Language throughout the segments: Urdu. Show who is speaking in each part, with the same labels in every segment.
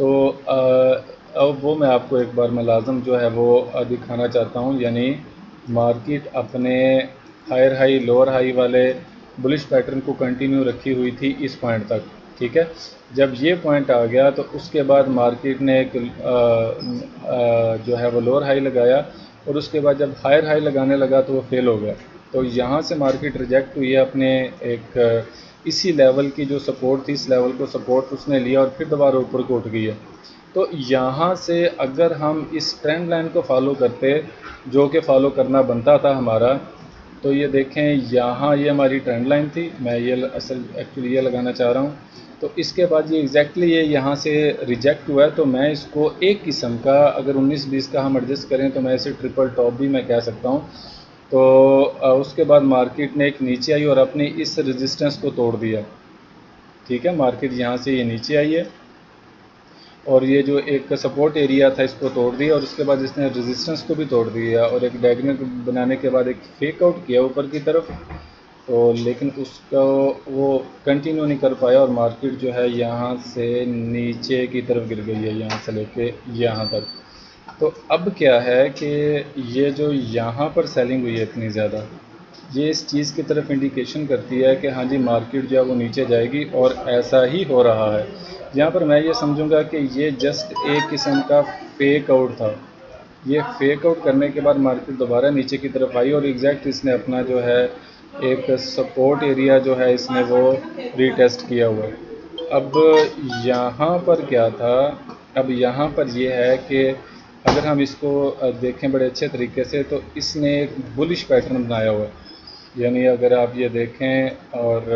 Speaker 1: تو اب وہ میں آپ کو ایک بار ملازم جو ہے وہ دکھانا چاہتا ہوں، یعنی مارکیٹ اپنے ہائر ہائی لوور ہائی والے بلش پیٹرن کو کنٹینیو رکھی ہوئی تھی اس پوائنٹ تک، ٹھیک ہے۔ جب یہ پوائنٹ آ گیا تو اس کے بعد مارکیٹ نے ایک جو ہے وہ لوور ہائی لگایا، اور اس کے بعد جب ہائر ہائی لگانے لگا تو وہ فیل ہو گیا۔ تو یہاں سے مارکیٹ ریجیکٹ ہوئی ہے، اپنے ایک اسی لیول کی جو سپورٹ تھی، اس لیول کو سپورٹ اس نے لیا اور پھر دوبارہ اوپر کو اٹھ گئی ہے۔ تو یہاں سے اگر ہم اس ٹرینڈ لائن کو فالو کرتے، جو کہ فالو کرنا بنتا تھا ہمارا، تو یہ دیکھیں یہاں یہ ہماری ٹرینڈ لائن تھی، میں یہ ایکچولی یہ لگانا چاہ رہا ہوں۔ تو اس کے بعد یہ ایگزیکٹلی یہ یہاں سے ریجیکٹ ہوا ہے، تو میں اس کو ایک قسم کا اگر 19-20 کا ہم ایڈجسٹ کریں تو میں اسے ٹرپل ٹاپ بھی میں کہہ سکتا ہوں۔ تو اس کے بعد مارکیٹ نے ایک نیچے آئی اور اپنی اس ریزسٹنس کو توڑ دیا، ٹھیک ہے۔ مارکیٹ یہاں سے یہ نیچے آئی ہے اور یہ جو ایک سپورٹ ایریا تھا اس کو توڑ دیا، اور اس کے بعد اس نے ریزسٹنس کو بھی توڑ دیا اور ایک ڈائیگنل بنانے کے بعد ایک فیک آؤٹ کیا اوپر کی طرف، تو لیکن اس کو وہ کنٹینیو نہیں کر پایا اور مارکیٹ جو ہے یہاں سے نیچے کی طرف گر گئی ہے، یہاں سے لے کے یہاں تک۔ تو اب کیا ہے کہ یہ جو یہاں پر سیلنگ ہوئی ہے اتنی زیادہ، یہ اس چیز کی طرف انڈیکیشن کرتی ہے کہ ہاں جی مارکیٹ جو ہے وہ نیچے جائے گی، اور ایسا ہی ہو رہا ہے۔ یہاں پر میں یہ سمجھوں گا کہ یہ جسٹ ایک قسم کا فیک آؤٹ تھا۔ یہ فیک آؤٹ کرنے کے بعد مارکیٹ دوبارہ نیچے کی طرف آئی اور ایگزیکٹ اس نے اپنا جو ہے ایک سپورٹ ایریا جو ہے اس نے وہ ری ٹیسٹ کیا ہوا ہے۔ اب یہاں پر کیا تھا، اب یہاں پر یہ ہے کہ اگر ہم اس کو دیکھیں بڑے اچھے طریقے سے تو اس نے ایک بلش پیٹرن بنایا ہوا ہے، یعنی اگر آپ یہ دیکھیں اور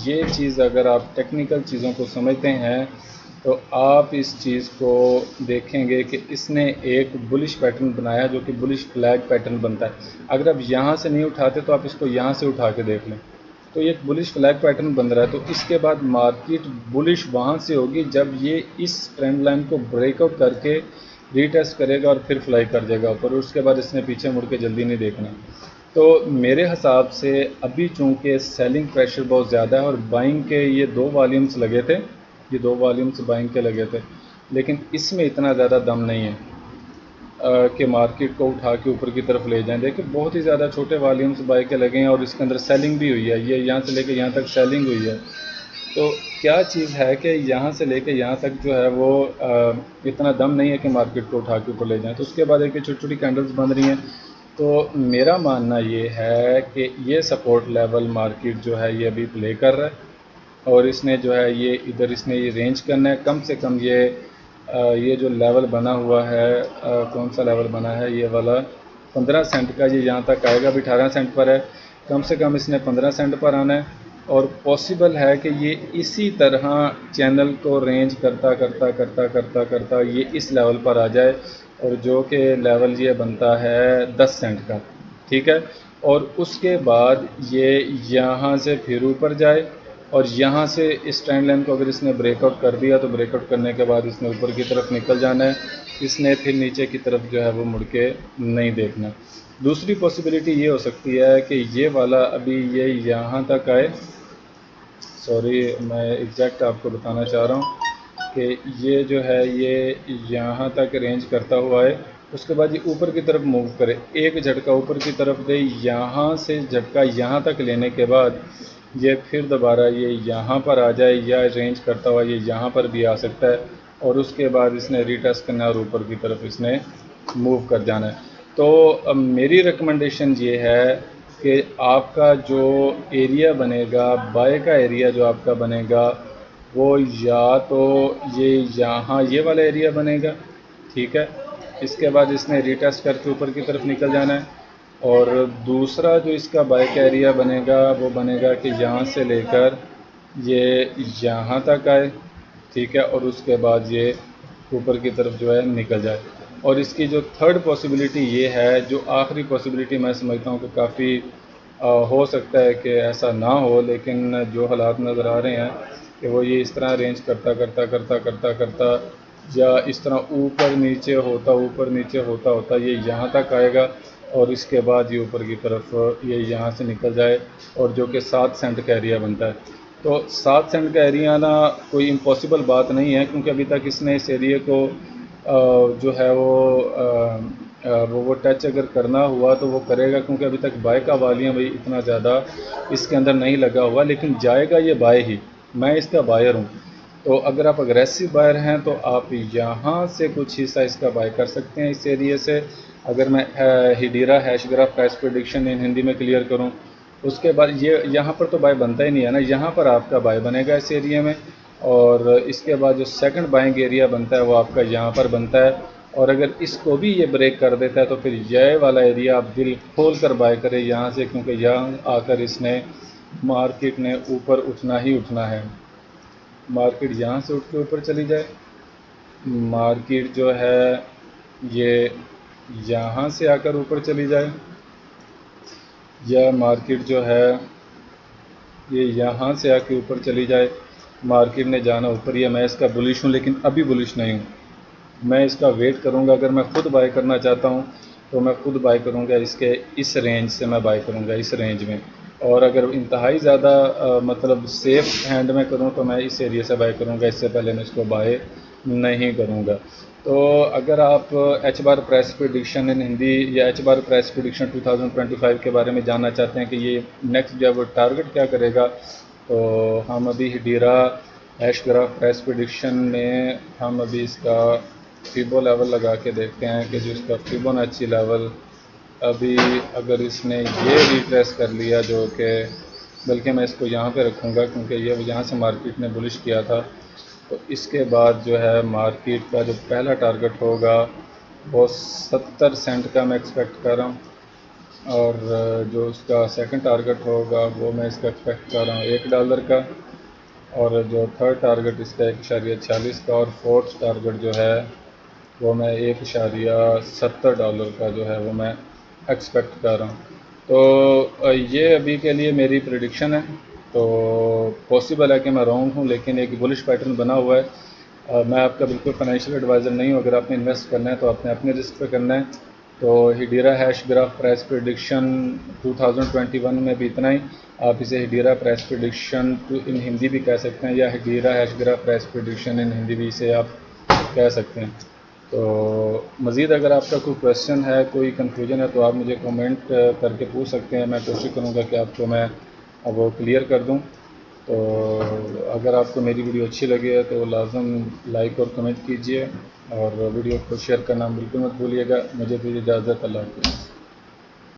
Speaker 1: یہ چیز اگر آپ ٹیکنیکل چیزوں کو سمجھتے ہیں تو آپ اس چیز کو دیکھیں گے کہ اس نے ایک بلش پیٹرن بنایا جو کہ بلش فلیگ پیٹرن بنتا ہے۔ اگر آپ یہاں سے نہیں اٹھاتے تو آپ اس کو یہاں سے اٹھا کے دیکھ لیں، تو یہ ایک بلش فلیگ پیٹرن بن رہا ہے۔ تو اس کے بعد مارکیٹ بلش وہاں سے ہوگی جب یہ اس ٹرینڈ لائن کو بریک آؤٹ کر کے ری ٹیسٹ کرے گا اور پھر فلائی کر جائے گا اوپر، اس کے بعد اس نے پیچھے مڑ کے جلدی نہیں دیکھنا۔ تو میرے حساب سے ابھی چونکہ سیلنگ پریشر بہت زیادہ ہے اور بائنگ کے یہ 2 والیومز لگے تھے، یہ 2 والیومز بائنگ کے لگے تھے، لیکن اس میں اتنا زیادہ دم نہیں ہے کہ مارکیٹ کو اٹھا کے اوپر کی طرف لے جائیں۔ دیکھیں بہت ہی زیادہ چھوٹے والیومز بائی کے لگے ہیں اور اس کے اندر سیلنگ بھی ہوئی ہے، یہ یہاں سے لے کے یہاں تک سیلنگ ہوئی ہے۔ تو کیا چیز ہے کہ یہاں سے لے کے یہاں تک جو ہے وہ اتنا دم نہیں ہے کہ مارکیٹ کو اٹھا کے اوپر لے جائیں۔ تو اس کے بعد ایک چھوٹی چھوٹی کینڈلز بن رہی ہیں۔ تو میرا ماننا یہ ہے کہ یہ سپورٹ لیول مارکیٹ جو ہے یہ ابھی پلے کر رہا ہے، اور اس نے جو ہے یہ ادھر اس نے یہ رینج کرنا ہے، کم سے کم یہ جو لیول بنا ہوا ہے، کون سا لیول بنا ہے یہ والا 15 سینٹ کا، یہ یہاں تک آئے گا، ابھی 18 سینٹ پر ہے، کم سے کم اس نے 15 سینٹ پر آنا ہے، اور پاسبل ہے کہ یہ اسی طرح چینل کو رینج کرتا کرتا کرتا کرتا کرتا یہ اس لیول پر آ جائے، اور جو کہ لیول یہ بنتا ہے 10 سینٹ کا، ٹھیک ہے۔ اور اس کے بعد یہ یہاں سے پھر اوپر جائے، اور یہاں سے اس ٹرینڈ لائن کو اگر اس نے بریک آؤٹ کر دیا تو بریک آؤٹ کرنے کے بعد اس نے اوپر کی طرف نکل جانا ہے، اس نے پھر نیچے کی طرف جو ہے وہ مڑ کے نہیں دیکھنا۔ دوسری پاسبلٹی یہ ہو سکتی ہے کہ یہ والا ابھی یہ یہاں تک آئے، سوری میں ایگزیکٹ آپ کو بتانا چاہ رہا ہوں کہ یہ جو ہے یہ یہاں تک رینج کرتا ہوا ہے، اس کے بعد یہ اوپر کی طرف موو کرے، ایک جھٹکا اوپر کی طرف دے، یہاں سے جھٹکا یہاں تک لینے کے بعد یہ پھر دوبارہ یہ یہاں پر آ جائے، یا رینج کرتا ہوا یہ یہاں پر بھی آ سکتا ہے، اور اس کے بعد اس نے ری ٹیسٹ کرنا ہے اور اوپر کی طرف اس نے موو کر جانا ہے۔ تو میری ریکمنڈیشن یہ ہے کہ آپ کا جو ایریا بنے گا، بائی کا ایریا جو آپ کا بنے گا، وہ یا تو یہ یہاں یہ والا ایریا بنے گا، ٹھیک ہے، اس کے بعد اس نے ری ٹیسٹ کر کے اوپر کی طرف نکل جانا ہے، اور دوسرا جو اس کا بائی کا ایریا بنے گا وہ بنے گا کہ یہاں سے لے کر یہ یہاں تک آئے، ٹھیک ہے، اور اس کے بعد یہ اوپر کی طرف جو ہے نکل جائے۔ اور اس کی جو تھرڈ پاسبلٹی یہ ہے، جو آخری پاسبلٹی میں سمجھتا ہوں کہ کافی ہو سکتا ہے کہ ایسا نہ ہو، لیکن جو حالات نظر آ رہے ہیں کہ وہ یہ اس طرح رینج کرتا کرتا کرتا کرتا کرتا یا اس طرح اوپر نیچے ہوتا ہوتا یہ یہاں تک آئے گا، اور اس کے بعد یہ اوپر کی طرف یہ یہاں سے نکل جائے، اور جو کہ 7 سینٹ کا ایریا بنتا ہے۔ تو 7 سینٹ کا ایریا آنا کوئی امپاسبل بات نہیں ہے، کیونکہ ابھی تک اس نے اس ایریے کو جو ہے وہ ٹچ اگر کرنا ہوا تو وہ کرے گا، کیونکہ ابھی تک بائے کا والیوم بھائی اتنا زیادہ اس کے اندر نہیں لگا ہوا، لیکن جائے گا یہ بائے ہی، میں اس کا بائر ہوں۔ تو اگر آپ اگریسو بائر ہیں تو آپ یہاں سے کچھ حصہ اس کا بائی کر سکتے ہیں اس ایریے سے۔ اگر میں Hedera Hashgraph price prediction Hindi میں کلیئر کروں، اس کے بعد یہاں پر تو بائی بنتا ہی نہیں ہے نا، یہاں پر آپ کا بائی بنے گا اس ایریے میں، اور اس کے بعد جو سیکنڈ بائنگ ایریا بنتا ہے وہ آپ کا یہاں پر بنتا ہے، اور اگر اس کو بھی یہ بریک کر دیتا ہے تو پھر یہ والا ایریا آپ دل کھول کر بائی کریں یہاں سے، کیونکہ یہاں آ کر اس نے مارکیٹ نے اوپر اٹھنا ہی اٹھنا ہے۔ مارکیٹ یہاں سے اٹھ کے اوپر چلی جائے، مارکیٹ جو ہے یہ یہاں سے آ کر اوپر چلی جائے، یا مارکیٹ جو ہے یہ یہاں سے آ کے اوپر چلی جائے، مارکیٹ نے جانا اوپر ہی ہے۔ میں اس کا بلش ہوں لیکن ابھی بلش نہیں ہوں، میں اس کا ویٹ کروں گا۔ اگر میں خود بائی کرنا چاہتا ہوں تو میں خود بائی کروں گا، اس رینج سے میں بائی کروں گا، اس رینج میں۔ اور اگر انتہائی زیادہ مطلب سیف ہینڈ میں کروں تو میں اس ایریے سے بائی کروں گا، اس سے پہلے میں اس کو بائی نہیں کروں گا۔ تو اگر آپ ایچ بار پرائس پریڈکشن ان ہندی یا ایچ بار پرائس پریڈکشن 2025 کے بارے میں جاننا چاہتے ہیں کہ یہ نیکسٹ جب ٹارگٹ کیا کرے گا، تو ہم ابھی ہیڈیرا ہیش گراف پرائس پریڈکشن میں ہم ابھی اس کا فیبو لیول لگا کے دیکھتے ہیں کہ جو اس کا فیبوناچی لیول ابھی اگر اس نے یہ ریٹریس کر لیا، جو کہ بلکہ میں اس کو یہاں پہ رکھوں گا کیونکہ یہ یہاں سے مارکیٹ نے بلش کیا تھا، تو اس کے بعد جو ہے مارکیٹ کا جو پہلا ٹارگٹ ہوگا وہ 70 سینٹ کا میں ایکسپیکٹ کر رہا ہوں، اور جو اس کا سیکنڈ ٹارگٹ ہوگا وہ میں اس کا ایکسپیکٹ کر رہا ہوں $1 کا، اور جو تھرڈ ٹارگٹ اس کا 1.46 کا، اور فورتھ ٹارگٹ جو ہے وہ میں $1.70 کا جو ہے وہ میں ایکسپیکٹ کر رہا ہوں۔ تو یہ ابھی کے لیے میری پریڈکشن ہے، تو پاسبل ہے کہ میں رانگ ہوں، لیکن ایک بلش پیٹرن بنا ہوا ہے۔ میں آپ کا بالکل فائنینشیل ایڈوائزر نہیں ہوں، اگر آپ نے انویسٹ کرنا ہے تو آپ نے اپنے رسک پہ کرنا ہے۔ تو ہیڈیرا ہیش گراف پرائس پریڈکشن 2021 میں بھی اتنا ہی۔ آپ اسے ہیڈیرا پرائس پریڈکشن ان ہندی بھی کہہ سکتے ہیں، یا ہیڈیرا ہیش گراف پرائس پریڈکشن ان ہندی بھی اسے آپ کہہ سکتے ہیں۔ تو مزید اگر آپ کا کوئی کویشچن ہے، کوئی کنفیوژن ہے، تو آپ مجھے کمنٹ کر کے پوچھ سکتے ہیں، میں کوشش کروں گا کہ آپ کو میں وہ کلیئر کر دوں۔ تو اگر آپ کو میری ویڈیو اچھی لگے ہے تو لازم لائک اور کمنٹ کیجئے، اور ویڈیو کو شیئر کرنا بالکل مت بھولیے گا۔ مجھے دیجیے اجازت، اللہ حافظ۔